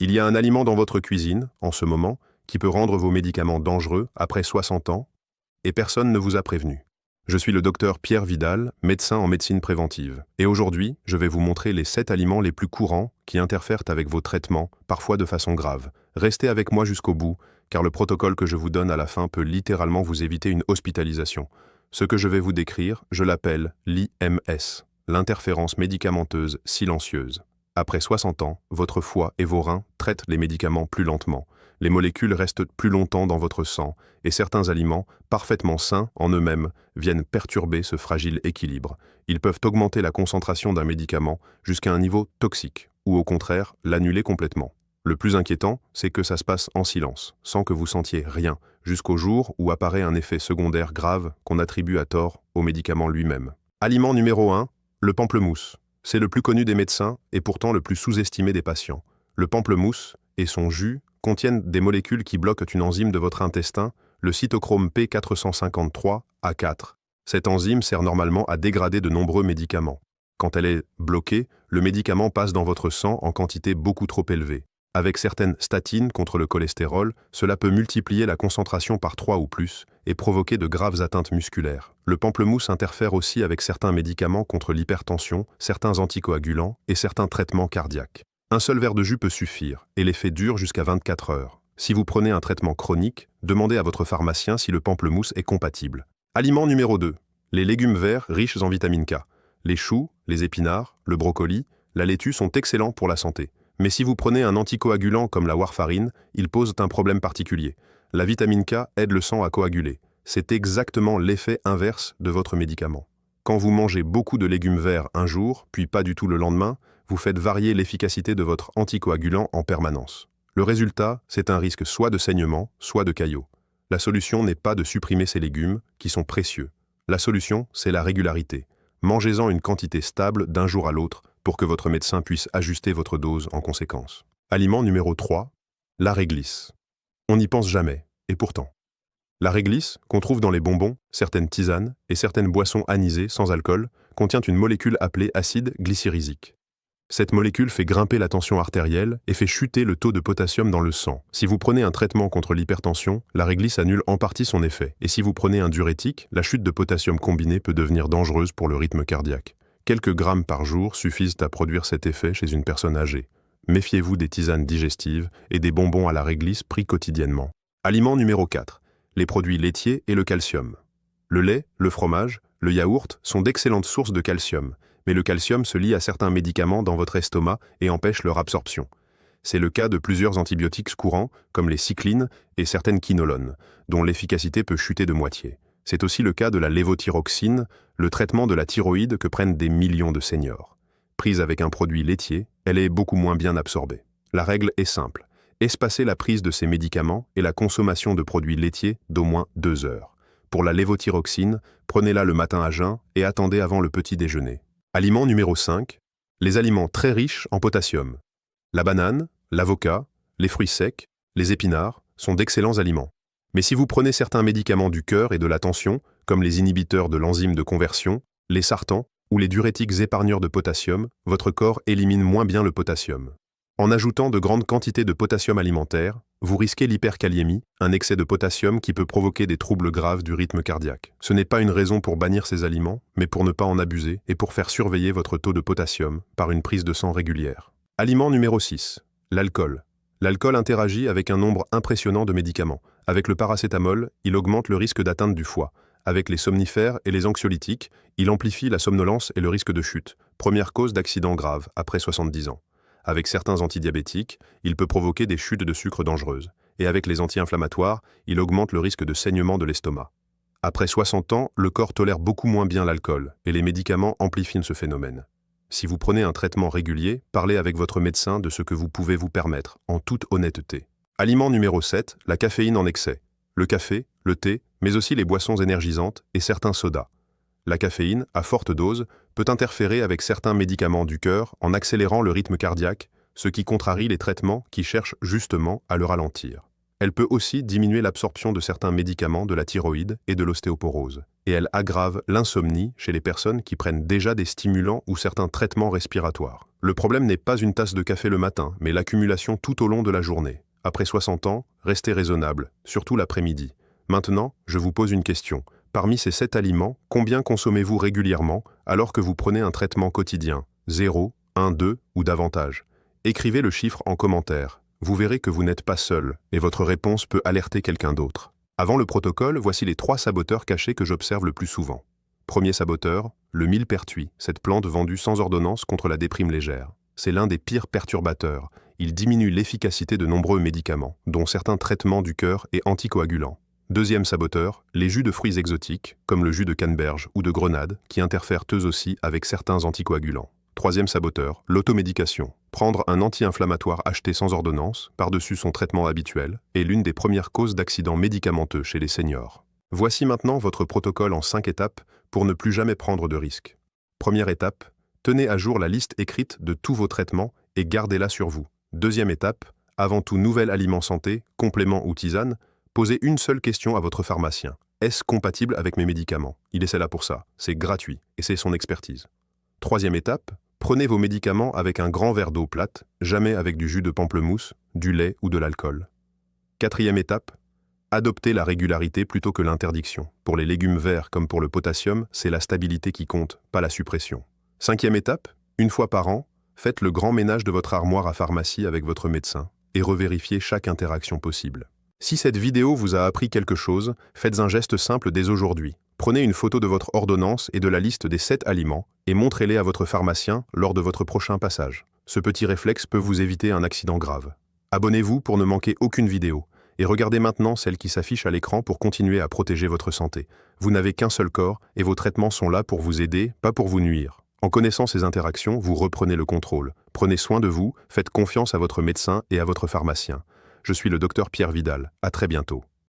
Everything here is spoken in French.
Il y a un aliment dans votre cuisine, en ce moment, qui peut rendre vos médicaments dangereux après 60 ans, et personne ne vous a prévenu. Je suis le docteur Pierre Vidal, médecin en médecine préventive. Et aujourd'hui, je vais vous montrer les 7 aliments les plus courants qui interfèrent avec vos traitements, parfois de façon grave. Restez avec moi jusqu'au bout, car le protocole que je vous donne à la fin peut littéralement vous éviter une hospitalisation. Ce que je vais vous décrire, je l'appelle l'IMS, l'interférence médicamenteuse silencieuse. Après 60 ans, votre foie et vos reins traitent les médicaments plus lentement. Les molécules restent plus longtemps dans votre sang, et certains aliments, parfaitement sains en eux-mêmes, viennent perturber ce fragile équilibre. Ils peuvent augmenter la concentration d'un médicament jusqu'à un niveau toxique, ou au contraire, l'annuler complètement. Le plus inquiétant, c'est que ça se passe en silence, sans que vous sentiez rien, jusqu'au jour où apparaît un effet secondaire grave qu'on attribue à tort au médicament lui-même. Aliment numéro 1, le pamplemousse. C'est le plus connu des médecins et pourtant le plus sous-estimé des patients. Le pamplemousse et son jus contiennent des molécules qui bloquent une enzyme de votre intestin, le cytochrome P453A4. Cette enzyme sert normalement à dégrader de nombreux médicaments. Quand elle est bloquée, le médicament passe dans votre sang en quantité beaucoup trop élevée. Avec certaines statines contre le cholestérol, cela peut multiplier la concentration par 3 ou plus et provoquer de graves atteintes musculaires. Le pamplemousse interfère aussi avec certains médicaments contre l'hypertension, certains anticoagulants et certains traitements cardiaques. Un seul verre de jus peut suffire, et l'effet dure jusqu'à 24 heures. Si vous prenez un traitement chronique, demandez à votre pharmacien si le pamplemousse est compatible. Aliment numéro 2. Les légumes verts riches en vitamine K. Les choux, les épinards, le brocoli, la laitue sont excellents pour la santé. Mais si vous prenez un anticoagulant comme la warfarine, ils posent un problème particulier. La vitamine K aide le sang à coaguler. C'est exactement l'effet inverse de votre médicament. Quand vous mangez beaucoup de légumes verts un jour, puis pas du tout le lendemain, vous faites varier l'efficacité de votre anticoagulant en permanence. Le résultat, c'est un risque soit de saignement, soit de caillots. La solution n'est pas de supprimer ces légumes, qui sont précieux. La solution, c'est la régularité. Mangez-en une quantité stable d'un jour à l'autre pour que votre médecin puisse ajuster votre dose en conséquence. Aliment numéro 3, la réglisse. On n'y pense jamais, et pourtant. La réglisse, qu'on trouve dans les bonbons, certaines tisanes et certaines boissons anisées sans alcool, contient une molécule appelée acide glycyrrhésique. Cette molécule fait grimper la tension artérielle et fait chuter le taux de potassium dans le sang. Si vous prenez un traitement contre l'hypertension, la réglisse annule en partie son effet. Et si vous prenez un diurétique, la chute de potassium combinée peut devenir dangereuse pour le rythme cardiaque. Quelques grammes par jour suffisent à produire cet effet chez une personne âgée. Méfiez-vous des tisanes digestives et des bonbons à la réglisse pris quotidiennement. Aliment numéro 4. Les produits laitiers et le calcium. Le lait, le fromage, le yaourt sont d'excellentes sources de calcium, mais le calcium se lie à certains médicaments dans votre estomac et empêche leur absorption. C'est le cas de plusieurs antibiotiques courants, comme les cyclines et certaines quinolones, dont l'efficacité peut chuter de moitié. C'est aussi le cas de la lévothyroxine, le traitement de la thyroïde que prennent des millions de seniors. Prise avec un produit laitier, elle est beaucoup moins bien absorbée. La règle est simple. Espacez la prise de ces médicaments et la consommation de produits laitiers d'au moins 2 heures. Pour la lévothyroxine, prenez-la le matin à jeun et attendez avant le petit déjeuner. Aliment numéro 5. Les aliments très riches en potassium. La banane, l'avocat, les fruits secs, les épinards sont d'excellents aliments. Mais si vous prenez certains médicaments du cœur et de la tension, comme les inhibiteurs de l'enzyme de conversion, les sartans ou les diurétiques épargneurs de potassium, votre corps élimine moins bien le potassium. En ajoutant de grandes quantités de potassium alimentaire, vous risquez l'hyperkaliémie, un excès de potassium qui peut provoquer des troubles graves du rythme cardiaque. Ce n'est pas une raison pour bannir ces aliments, mais pour ne pas en abuser et pour faire surveiller votre taux de potassium par une prise de sang régulière. Aliment numéro 6. L'alcool. L'alcool interagit avec un nombre impressionnant de médicaments. Avec le paracétamol, il augmente le risque d'atteinte du foie. Avec les somnifères et les anxiolytiques, il amplifie la somnolence et le risque de chute, première cause d'accident grave après 70 ans. Avec certains antidiabétiques, il peut provoquer des chutes de sucre dangereuses. Et avec les anti-inflammatoires, il augmente le risque de saignement de l'estomac. Après 60 ans, le corps tolère beaucoup moins bien l'alcool, et les médicaments amplifient ce phénomène. Si vous prenez un traitement régulier, parlez avec votre médecin de ce que vous pouvez vous permettre, en toute honnêteté. Aliment numéro 7, la caféine en excès. Le café, le thé, mais aussi les boissons énergisantes et certains sodas. La caféine, à forte dose, peut interférer avec certains médicaments du cœur en accélérant le rythme cardiaque, ce qui contrarie les traitements qui cherchent justement à le ralentir. Elle peut aussi diminuer l'absorption de certains médicaments de la thyroïde et de l'ostéoporose. Et elle aggrave l'insomnie chez les personnes qui prennent déjà des stimulants ou certains traitements respiratoires. Le problème n'est pas une tasse de café le matin, mais l'accumulation tout au long de la journée. Après 60 ans, restez raisonnable, surtout l'après-midi. Maintenant, je vous pose une question. Parmi ces 7 aliments, combien consommez-vous régulièrement alors que vous prenez un traitement quotidien? 0, 1, 2 ou davantage? Écrivez le chiffre en commentaire. Vous verrez que vous n'êtes pas seul et votre réponse peut alerter quelqu'un d'autre. Avant le protocole, voici les 3 saboteurs cachés que j'observe le plus souvent. Premier saboteur, le millepertuis, cette plante vendue sans ordonnance contre la déprime légère. C'est l'un des pires perturbateurs. Il diminue l'efficacité de nombreux médicaments, dont certains traitements du cœur et anticoagulants. Deuxième saboteur, les jus de fruits exotiques, comme le jus de canneberge ou de grenade, qui interfèrent eux aussi avec certains anticoagulants. Troisième saboteur, l'automédication. Prendre un anti-inflammatoire acheté sans ordonnance, par-dessus son traitement habituel, est l'une des premières causes d'accidents médicamenteux chez les seniors. Voici maintenant votre protocole en 5 étapes pour ne plus jamais prendre de risques. Première étape, tenez à jour la liste écrite de tous vos traitements et gardez-la sur vous. Deuxième étape, avant tout nouvel aliment santé, complément ou tisane, posez une seule question à votre pharmacien. Est-ce compatible avec mes médicaments? Il est là pour ça, c'est gratuit et c'est son expertise. Troisième étape, prenez vos médicaments avec un grand verre d'eau plate, jamais avec du jus de pamplemousse, du lait ou de l'alcool. Quatrième étape, adoptez la régularité plutôt que l'interdiction. Pour les légumes verts comme pour le potassium, c'est la stabilité qui compte, pas la suppression. Cinquième étape, une fois par an, faites le grand ménage de votre armoire à pharmacie avec votre médecin et revérifiez chaque interaction possible. Si cette vidéo vous a appris quelque chose, faites un geste simple dès aujourd'hui. Prenez une photo de votre ordonnance et de la liste des 7 aliments et montrez-les à votre pharmacien lors de votre prochain passage. Ce petit réflexe peut vous éviter un accident grave. Abonnez-vous pour ne manquer aucune vidéo et regardez maintenant celle qui s'affiche à l'écran pour continuer à protéger votre santé. Vous n'avez qu'un seul corps et vos traitements sont là pour vous aider, pas pour vous nuire. En connaissant ces interactions, vous reprenez le contrôle. Prenez soin de vous, faites confiance à votre médecin et à votre pharmacien. Je suis le docteur Pierre Vidal. À très bientôt.